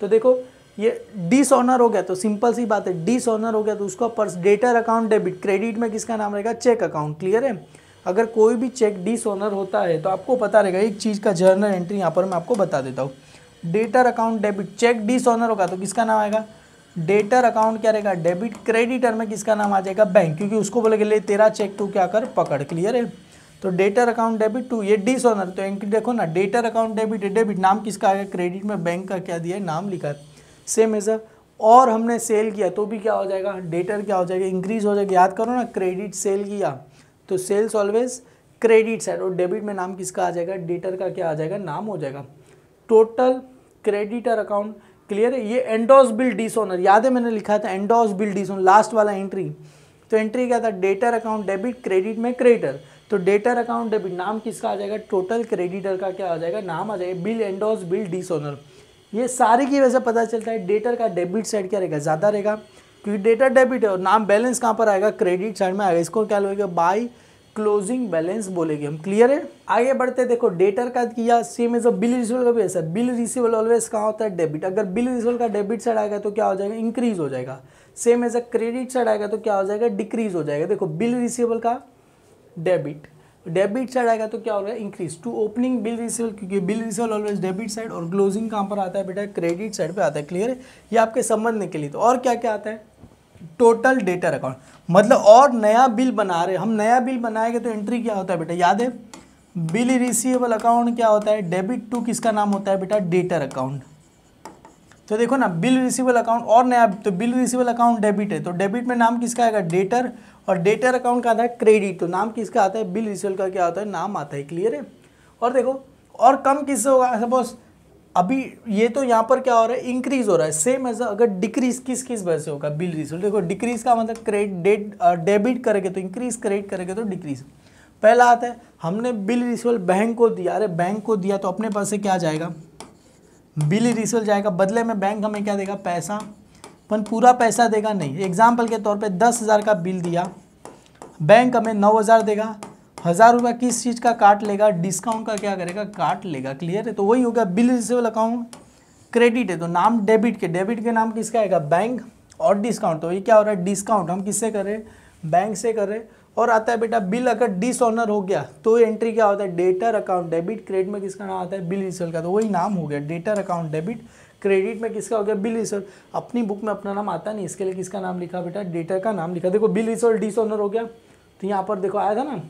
S1: तो देखो ये डिसऑनर हो गया तो सिंपल सी बात है, डिसऑनर हो गया तो उसका purse debtor account debit, credit में किसका नाम रहेगा, चेक अकाउंट, क्लियर है। अगर कोई भी चेक डिसऑनर होता है तो आपको पता रहेगा, एक चीज़ का जर्नल एंट्री यहाँ पर मैं आपको बता देता हूँ, debtor account debit, cheque dishonour होगा तो किसका नाम आएगा, डेटर अकाउंट क्या रहेगा, डेबिट, क्रेडिटर में किसका नाम आ जाएगा, बैंक, क्योंकि उसको बोलेंगे ले तेरा चेक तू क्या कर पकड़, क्लियर है। तो डेटर अकाउंट डेबिट टू ये डिसऑनर, तो एंट्री देखो ना, डेटर अकाउंट डेबिट डेबिट नाम किसका आएगा, क्रेडिट में बैंक का क्या दिया है, नाम लिखा है। सेम एज और हमने सेल किया तो भी क्या हो जाएगा, डेटर क्या हो जाएगा, इंक्रीज हो जाएगा। याद करो ना, क्रेडिट सेल किया तो सेल्स ऑलवेज क्रेडिट साइड, और डेबिट में नाम किसका आ जाएगा, डेटर का क्या आ जाएगा, नाम हो जाएगा। टोटल क्रेडिटर अकाउंट, क्लियर है। ये एंडोस बिल डिसऑनर, याद है मैंने लिखा था एंडोस बिल डिसऑनर, लास्ट वाला एंट्री, तो एंट्री क्या था, डेटर अकाउंट डेबिट, क्रेडिट में क्रेडिटर, तो डेटर अकाउंट डेबिट नाम किसका आ जाएगा, टोटल क्रेडिटर का क्या आ जाएगा, नाम आ जाएगा, बिल एंडोस बिल डिसऑनर। ये सारी की वजह से पता चलता है डेटर का डेबिट साइड क्या रहेगा, ज़्यादा रहेगा, क्योंकि डेटर डेबिट है और नाम बैलेंस कहाँ पर आएगा, क्रेडिट साइड में आएगा। इसको क्या लगेगा, बाय क्लोजिंग बैलेंस बोलेंगे हम, क्लियर है। आगे बढ़ते देखो, डेटर का किया सेम एज बिल रिसीवेबल का भी ऐसा, बिल रिसीवेबल ऑलवेज कहाँ होता है, डेबिट। अगर बिल रिसीवेबल का डेबिट साइड आएगा तो क्या हो जाएगा, इंक्रीज हो जाएगा। सेम एज क्रेडिट साइड आएगा तो क्या हो जाएगा, डिक्रीज हो जाएगा। देखो बिल रिसीवेबल का डेबिट, डेबिट साइड आएगा तो क्या हो रहा है, increase to opening bill receivable, क्योंकि bill receivable always debit side, और क्लोजिंग कहाँ पर आता है बेटा, क्रेडिट साइड पे आता है, क्लियर है। ये आपके समझने के लिए। तो और क्या क्या आता है, टोटल डेटर अकाउंट, मतलब और नया बिल बना रहे हम, नया बिल बनाएंगे तो एंट्री क्या होता है बेटा, याद है बिल रिसीवेबल अकाउंट क्या होता है, डेबिट टू किसका नाम होता है बेटा, डेटर अकाउंट। तो देखो ना, बिल रिसीवेबल अकाउंट और नया, तो बिल रिसीवेबल अकाउंट डेबिट है तो डेबिट में नाम किसका आएगा, डेटर, और डेटर अकाउंट का आता है क्रेडिट, तो नाम किसका आता है, बिल रिसीवेबल का क्या होता है, नाम आता है, क्लियर है। और देखो और कम किससे होगा, सपोज अभी ये तो यहाँ पर क्या हो रहा है, इंक्रीज हो रहा है। सेम एज अगर डिक्रीज किस किस वजह से होगा, बिल रिसीवेबल। देखो डिक्रीज का मतलब क्रेडिट डेबिट करेंगे तो इंक्रीज, क्रेडिट करेंगे तो डिक्रीज। पहला आता है हमने बिल रिसीवेबल बैंक को दिया, अरे बैंक को दिया तो अपने पास से क्या जाएगा, बिल रिसीवेबल जाएगा, बदले में बैंक हमें क्या देगा, पैसा, पर पूरा पैसा देगा नहीं। एग्जाम्पल के तौर पे 10,000 का बिल दिया, बैंक हमें 9,000 देगा, 1,000 रुपये किस चीज़ का काट लेगा, डिस्काउंट का क्या करेगा, काट लेगा, क्लियर है। तो वही होगा बिल रिसीवेबल अकाउंट क्रेडिट है तो नाम डेबिट के नाम किसका आएगा, बैंक, और डिस्काउंट, तो ये क्या हो रहा है, डिस्काउंट हम किससे कर रहे हैं, बैंक से कर रहे हैं। और आता है बेटा बिल अगर डिसऑनर हो गया तो एंट्री क्या होता है, डेटर अकाउंट डेबिट, क्रेडिट में किसका नाम आता है, बिल रिसीवेबल का, तो वही नाम हो गया, डेटर अकाउंट डेबिट, क्रेडिट में किसका हो गया, बिल रिसीवेबल। अपनी बुक में अपना नाम आता नहीं, इसके लिए किसका नाम लिखा बेटा, डेटर का नाम लिखा। देखो बिल रिसीवेबल डिसऑनर हो गया तो यहाँ पर देखो आया था ना,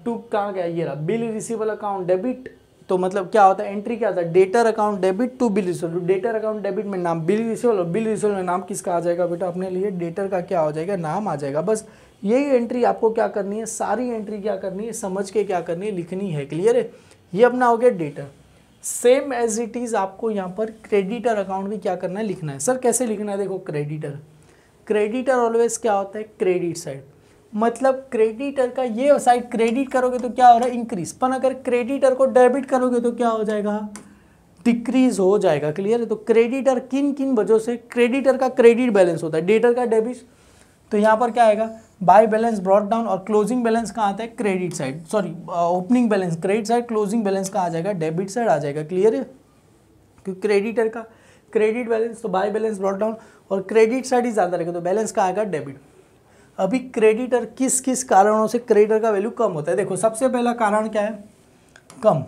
S1: टू कहाँ गया, ये रहा, बिल रिसीवेबल अकाउंट डेबिट, तो मतलब क्या होता है, एंट्री क्या होता है, debtor account debit to bill receivable. Debtor account debit में नाम बिल रिसीवेबल, और बिल रिसीवेबल में नाम किसका आ जाएगा बेटा, अपने लिए डेटर का क्या हो जाएगा, नाम आ जाएगा। बस यही एंट्री आपको क्या करनी है, सारी एंट्री क्या करनी है, समझ के क्या करनी है, लिखनी है। क्लियर है, ये अपना हो गया debtor. Same as it is आपको यहाँ पर क्रेडिटर अकाउंट भी क्या करना है, लिखना है। सर कैसे लिखना है, देखो क्रेडिटर, क्रेडिटर ऑलवेज क्या होता है, क्रेडिट साइड, मतलब क्रेडिटर का ये साइड क्रेडिट करोगे तो क्या हो रहा है, इंक्रीज, पर अगर क्रेडिटर को डेबिट करोगे तो क्या हो जाएगा, डिक्रीज हो जाएगा। क्लियर है, तो क्रेडिटर किन किन वजहों से, क्रेडिटर का क्रेडिट बैलेंस होता है, डेटर का डेबिट, तो यहाँ पर क्या आएगा, बाय बैलेंस ब्रॉट डाउन, और क्लोजिंग बैलेंस कहाँ आता है, credit side, sorry opening balance credit side, closing balance कहाँ आ जाएगा, डेबिट साइड आ जाएगा। क्लियर है, क्योंकि क्रेडिटर का क्रेडिट बैलेंस तो बाय बैलेंस ब्रॉट डाउन, और क्रेडिट साइड ही ज़्यादा रहेगा तो बैलेंस का आएगा डेबिट। अभी क्रेडिटर किस किस कारणों से क्रेडिटर का वैल्यू कम होता है, देखो सबसे पहला कारण क्या है, कम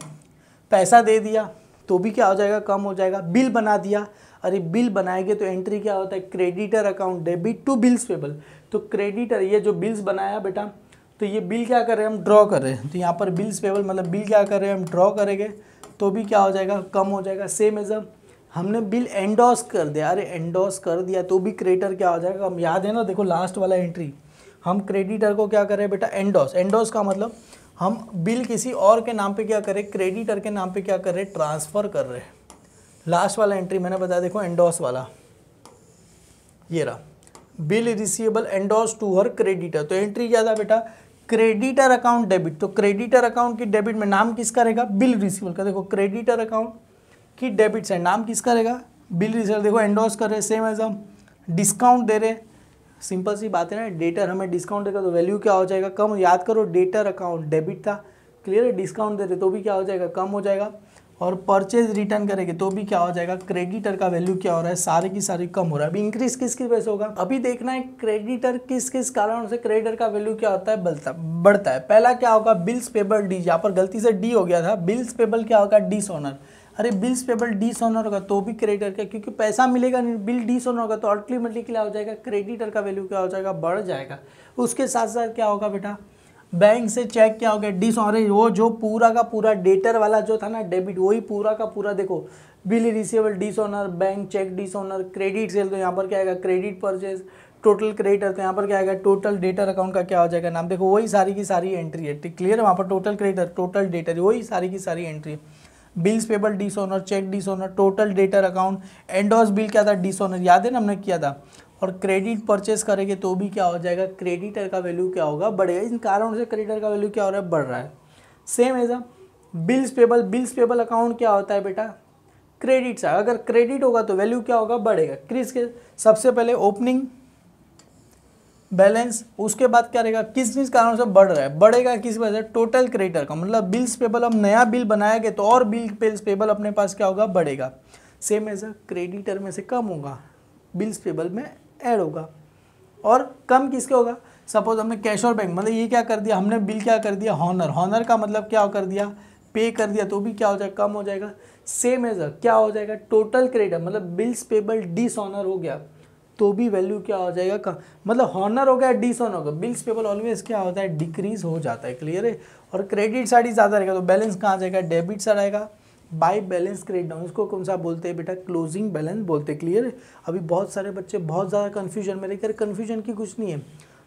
S1: पैसा दे दिया तो भी क्या हो जाएगा, कम हो जाएगा। बिल बना दिया, अरे बिल बनाएंगे तो एंट्री क्या होता है, creditor account debit to bills payable, तो क्रेडिटर ये जो बिल्स बनाया बेटा, तो ये बिल क्या कर रहे हैं हम, ड्रॉ कर रहे हैं, तो यहाँ पर बिल्स पेबल मतलब बिल क्या कर रहे हैं हम, ड्रॉ करेंगे तो भी क्या हो जाएगा, कम हो जाएगा। सेम एज हमने बिल एंडोस कर दिया, अरे एंडोस कर दिया तो भी क्रेडिटर क्या हो जाएगा, हम याद है ना, देखो लास्ट वाला एंट्री, हम क्रेडिटर को क्या कर रहे हैं बेटा, एंडोस, एंडोस का मतलब हम बिल किसी और के नाम पे क्या करें, क्रेडिटर के नाम पे क्या कर रहे हैं, ट्रांसफ़र कर रहे हैं। लास्ट वाला एंट्री मैंने बताया, देखो एंडोस वाला, ये रहा, बिल रिसीवेबल एंडोस टू हर क्रेडिटर, तो एंट्री क्या था बेटा, क्रेडिटर अकाउंट डेबिट, तो क्रेडिटर अकाउंट की डेबिट में नाम किसका रहेगा, बिल रिसीवेबल का, देखो क्रेडिटर अकाउंट की डेबिट से नाम किसका रहेगा, बिल रिसीवेबल, देखो एंडोस कर रहे, सेम एज हम डिस्काउंट दे रहे, सिंपल सी बात है ना, डेटर हमें डिस्काउंट देगा तो वैल्यू क्या हो जाएगा, कम, याद करो डेटर अकाउंट डेबिट था, क्लियर है, डिस्काउंट दे रहे तो भी क्या हो जाएगा, कम हो जाएगा, और परचेज रिटर्न करेंगे तो भी क्या हो जाएगा, क्रेडिटर का वैल्यू क्या हो रहा है, सारे की सारी कम हो रहा है। अभी इंक्रीज किस वजह से होगा, अभी देखना है क्रेडिटर किस किस कारणों से क्रेडिटर का वैल्यू क्या होता है, बढ़ता है। पहला क्या होगा, बिल्स पेबल डी, यहाँ पर गलती से डी हो गया था, बिल्स पेबल क्या होगा, डिसऑनर, अरे बिल्स पेबल डिसऑनर होगा तो भी क्रेडिटर का, क्योंकि पैसा मिलेगा नहीं, बिल डिसऑनर होगा तो अल्टीमेटली क्या हो जाएगा, क्रेडिटर का वैल्यू क्या हो जाएगा, बढ़ जाएगा। उसके साथ साथ क्या होगा बेटा, बैंक से चेक क्या हो गया, डिसऑनर, वो जो पूरा का पूरा डेटर वाला जो था ना डेबिट, वही पूरा का पूरा, देखो bill receivable dishonour, bank cheque dishonour, credit sale तो यहाँ पर क्या आएगा, क्रेडिट परचेज, टोटल क्रेडिटर तो यहाँ पर क्या आएगा, टोटल डेटर अकाउंट का क्या हो जाएगा नाम, देखो वही सारी की सारी एंट्री है। क्लियर है, वहाँ पर टोटल क्रेडिटर टोटल डेटर वही सारी की सारी एंट्री है। Bills payable dishonour, cheque dishonour, total debtor account, endorse bill क्या था, डिसऑनर, याद है ना हमने किया था, और क्रेडिट परचेस करेंगे तो भी क्या हो जाएगा, क्रेडिटर का वैल्यू क्या होगा, बढ़ेगा। इन कारणों से क्रेडिटर का वैल्यू क्या हो रहा है, बढ़ रहा है। Same as bills payable, bills payable account क्या होता है बेटा, क्रेडिट साइड, अगर क्रेडिट होगा तो वैल्यू क्या होगा, बढ़ेगा। किस के सबसे पहले ओपनिंग बैलेंस, उसके बाद क्या रहेगा, किस किस कारणों से बढ़ रहा है, बढ़ेगा किस वजह से, टोटल क्रेडिटर का, मतलब बिल्स पेबल, हम नया बिल बनाएंगे तो और बिल्स पेबल अपने पास क्या होगा, बढ़ेगा। सेम एज क्रेडिटर में से कम होगा, बिल्स पेबल में ऐड होगा, और कम किसके होगा, सपोज हमने कैश और बैंक, मतलब ये क्या कर दिया हमने, बिल क्या कर दिया, हॉनर, हॉनर का मतलब क्या कर दिया, पे कर दिया तो भी क्या हो जाएगा, कम हो जाएगा। सेम एज क्या हो जाएगा, टोटल क्रेडिटर, मतलब बिल्स पेबल डिसऑनर हो गया तो भी वैल्यू क्या हो जाएगा, कम, मतलब हॉनर हो गया डिसऑनर हो गया, बिल्स पेबल ऑलवेज क्या होता है, डिक्रीज हो जाता है। क्लियर है, और क्रेडिट साइड ही ज़्यादा रहेगा तो बैलेंस कहाँ आ जाएगा, डेबिट साइड आएगा। बाय बैलेंस क्रेडिट डाउन, इसको कौन सा बोलते हैं बेटा, क्लोजिंग बैलेंस बोलते हैं। क्लियर है, अभी बहुत सारे बच्चे बहुत ज़्यादा कन्फ्यूजन में रहकर, कन्फ्यूजन की कुछ नहीं है,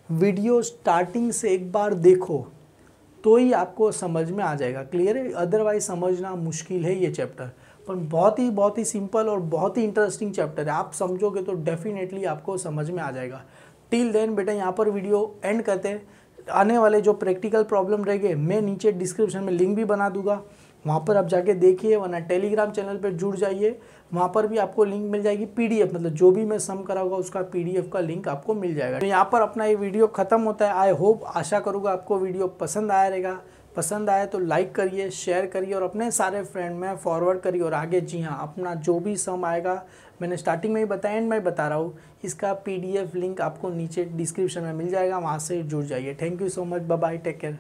S1: वीडियो स्टार्टिंग से एक बार देखो तो ही आपको समझ में आ जाएगा। क्लियर है, अदरवाइज समझना मुश्किल है ये चैप्टर, पर बहुत ही सिंपल और बहुत ही इंटरेस्टिंग चैप्टर है, आप समझोगे तो डेफिनेटली आपको समझ में आ जाएगा। टिल देन बेटा यहाँ पर वीडियो एंड करते हैं, आने वाले जो प्रैक्टिकल प्रॉब्लम रहेंगे मैं नीचे डिस्क्रिप्शन में लिंक भी बना दूंगा, वहाँ पर आप जाके देखिए, वरना टेलीग्राम चैनल पर जुड़ जाइए, वहाँ पर भी आपको लिंक मिल जाएगी, पीडीएफ, मतलब जो भी मैं सम कराऊंगा उसका पीडीएफ का लिंक आपको मिल जाएगा। तो यहाँ पर अपना ये वीडियो खत्म होता है। आई होप, आशा करूँगा आपको वीडियो पसंद आया रहेगा, पसंद आया तो लाइक करिए, शेयर करिए और अपने सारे फ्रेंड में फॉरवर्ड करिए। और आगे जी हाँ, अपना जो भी सम आएगा, मैंने स्टार्टिंग में ही बताया, एंड मैं बता रहा हूँ, इसका पीडीएफ लिंक आपको नीचे डिस्क्रिप्शन में मिल जाएगा, वहाँ से जुड़ जाइए। Thank you so much, bye bye, take care.